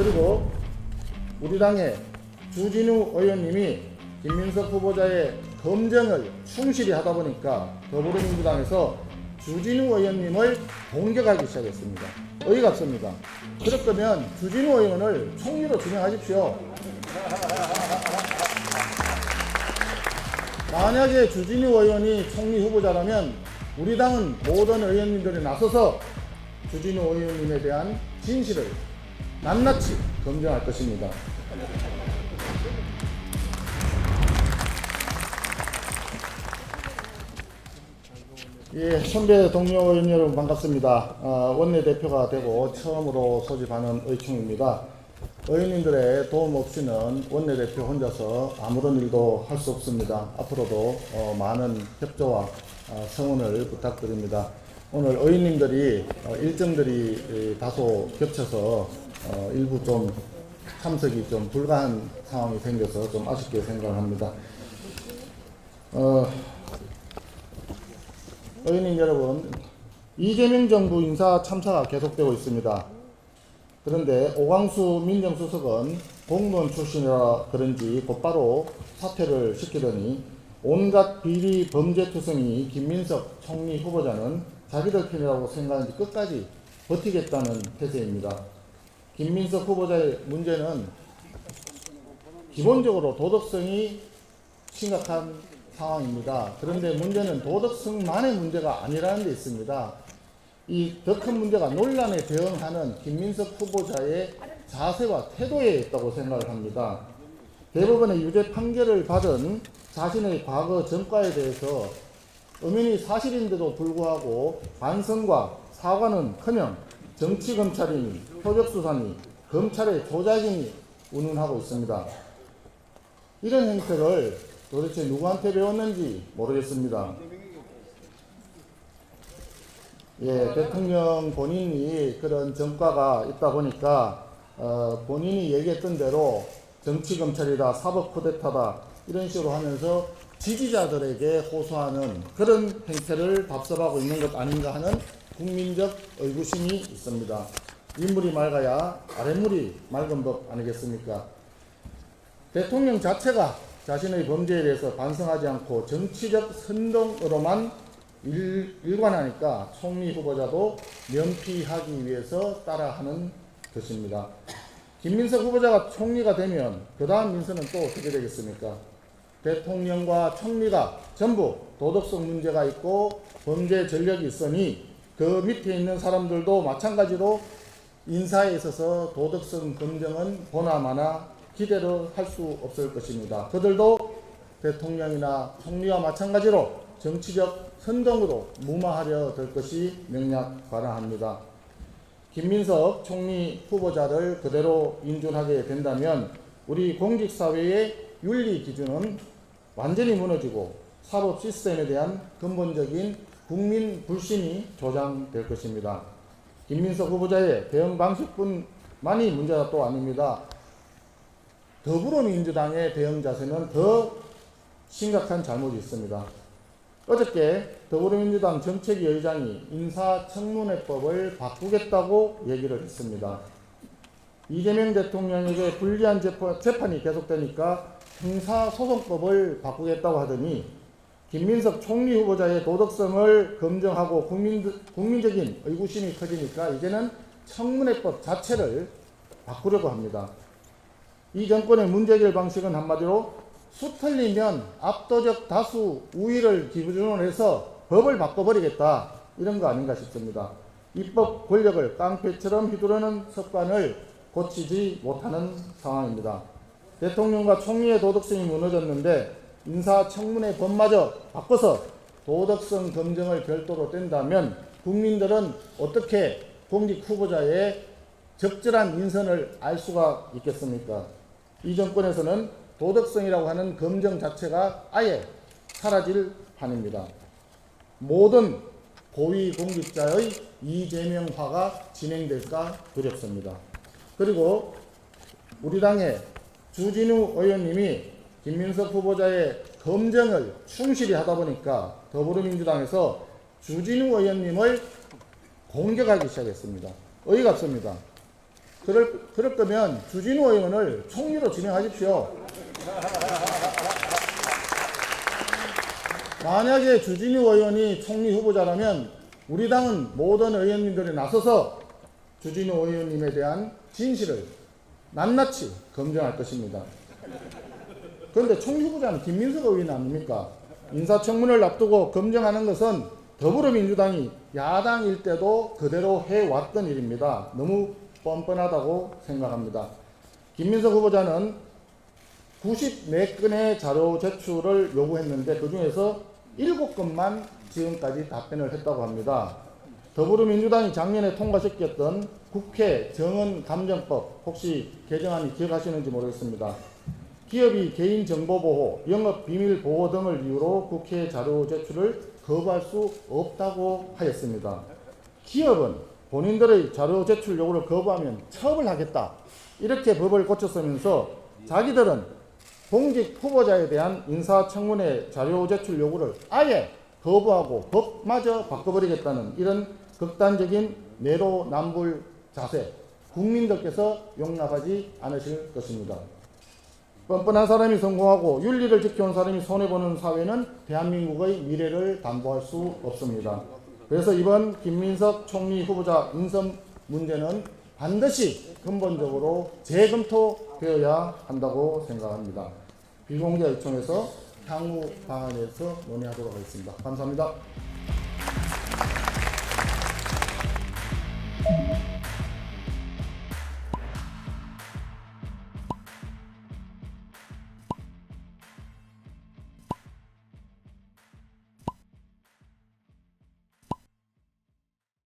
그리고 우리 당의 주진우 의원님이 김민석 후보자의 검증을 충실히 하다 보니까 더불어민주당에서 주진우 의원님을 공격하기 시작했습니다. 어이가 없습니다. 그럴 거면 주진우 의원을 총리로 지명하십시오. 만약에 주진우 의원이 총리 후보자라면 우리 당은 모든 의원님들이 나서서 주진우 의원님에 대한 진실을 낱낱이 검증할 것입니다. 예, 선배 동료 의원 여러분 반갑습니다. 원내대표가 되고 처음으로 소집하는 의총입니다. 의원님들의 도움 없이는 원내대표 혼자서 아무런 일도 할 수 없습니다. 앞으로도 많은 협조와 성원을 부탁드립니다. 오늘 의원님들이 일정들이 다소 겹쳐서 일부 좀 참석이 좀 불가한 상황이 생겨서 좀 아쉽게 생각합니다. 의원님 여러분, 이재명 정부 인사 참사가 계속되고 있습니다. 그런데 오광수 민정수석은 공무원 출신이라 그런지 곧바로 사퇴를 시키더니 온갖 비리 범죄투성이 김민석 총리 후보자는 자기들 편이라고 생각하는지 끝까지 버티겠다는 태세입니다. 김민석 후보자의 문제는 기본적으로 도덕성이 심각한 상황입니다. 그런데 문제는 도덕성만의 문제가 아니라는 데 있습니다. 이 더 큰 문제가 논란에 대응하는 김민석 후보자의 자세와 태도에 있다고 생각을 합니다. 대법원의 유죄 판결을 받은 자신의 과거 전과에 대해서 엄연히 사실인데도 불구하고 반성과 사과는커녕 정치검찰이니 표적수사니 검찰의 조작이니 운운하고 있습니다. 이런 행태를 도대체 누구한테 배웠는지 모르겠습니다. 예, 대통령 본인이 그런 전과가 있다 보니까 본인이 얘기했던 대로 정치검찰이다, 사법쿠데타다 이런 식으로 하면서 지지자들에게 호소하는 그런 행태를 답습하고 있는 것 아닌가 하는 국민적 의구심이 있습니다. 윗물이 맑아야 아랫물이 맑은 법 아니겠습니까? 대통령 자체가 자신의 범죄에 대해서 반성하지 않고 정치적 선동으로만 일관하니까 총리 후보자도 면피하기 위해서 따라하는 것입니다. 김민석 후보자가 총리가 되면 그 다음 민선은 또 어떻게 되겠습니까? 대통령과 총리가 전부 도덕성 문제가 있고 범죄 전력이 있으니 그 밑에 있는 사람들도 마찬가지로 인사에 있어서 도덕성 검증은 보나마나 기대를 할 수 없을 것입니다. 그들도 대통령이나 총리와 마찬가지로 정치적 선동으로 무마하려 될 것이 명약관화합니다. 김민석 총리 후보자를 그대로 인준하게 된다면 우리 공직사회의 윤리 기준은 완전히 무너지고 사법 시스템에 대한 근본적인 국민 불신이 조장될 것입니다. 김민석 후보자의 대응 방식뿐만이 문제가 또 아닙니다. 더불어민주당의 대응 자세는 더 심각한 잘못이 있습니다. 어저께 더불어민주당 정책위 의장이 인사청문회법을 바꾸겠다고 얘기를 했습니다. 이재명 대통령에게 불리한 재판이 계속되니까 형사소송법을 바꾸겠다고 하더니 김민석 총리 후보자의 도덕성을 검증하고 국민적인 의구심이 커지니까 이제는 청문회법 자체를 바꾸려고 합니다. 이 정권의 문제 해결 방식은 한마디로 수 틀리면 압도적 다수 우위를 기준으로 해서 법을 바꿔버리겠다 이런 거 아닌가 싶습니다. 입법 권력을 깡패처럼 휘두르는 습관을 고치지 못하는 상황입니다. 대통령과 총리의 도덕성이 무너졌는데 인사청문회 법마저 바꿔서 도덕성 검증을 별도로 뗀다면 국민들은 어떻게 공직 후보자의 적절한 인선을 알 수가 있겠습니까? 이 정권에서는 도덕성이라고 하는 검증 자체가 아예 사라질 판입니다. 모든 고위공직자의 이재명화가 진행될까 두렵습니다. 그리고 우리 당의 주진우 의원님이 김민석 후보자의 검증을 충실히 하다 보니까 더불어민주당에서 주진우 의원님을 공격하기 시작했습니다. 어이가 없습니다. 그럴 거면 주진우 의원을 총리로 지명하십시오. 만약에 주진우 의원이 총리 후보자라면 우리 당은 모든 의원님들이 나서서 주진우 의원님에 대한 진실을 낱낱이 검증할 것입니다. 그런데 총리 후보자는 김민석 의원 아닙니까? 인사청문회를 앞두고 검증하는 것은 더불어민주당이 야당일 때도 그대로 해왔던 일입니다. 너무 뻔뻔하다고 생각합니다. 김민석 후보자는 94건의 자료 제출을 요구했는데 그 중에서 7건만 지금까지 답변을 했다고 합니다. 더불어민주당이 작년에 통과시켰던 국회 정언감정법 혹시 개정안이 기억하시는지 모르겠습니다. 기업이 개인정보보호, 영업비밀보호 등을 이유로 국회 자료 제출을 거부할 수 없다고 하였습니다. 기업은 본인들의 자료 제출 요구를 거부하면 처벌하겠다 이렇게 법을 고쳤으면서 자기들은 공직 후보자에 대한 인사청문회 자료 제출 요구를 아예 거부하고 법마저 바꿔버리겠다는 이런 극단적인 내로남불 자세, 국민들께서 용납하지 않으실 것입니다. 뻔뻔한 사람이 성공하고 윤리를 지켜온 사람이 손해보는 사회는 대한민국의 미래를 담보할 수 없습니다. 그래서 이번 김민석 총리 후보자 인선 문제는 반드시 근본적으로 재검토되어야 한다고 생각합니다. 비공개 의총에서 향후 방안에서 논의하도록 하겠습니다. 감사합니다.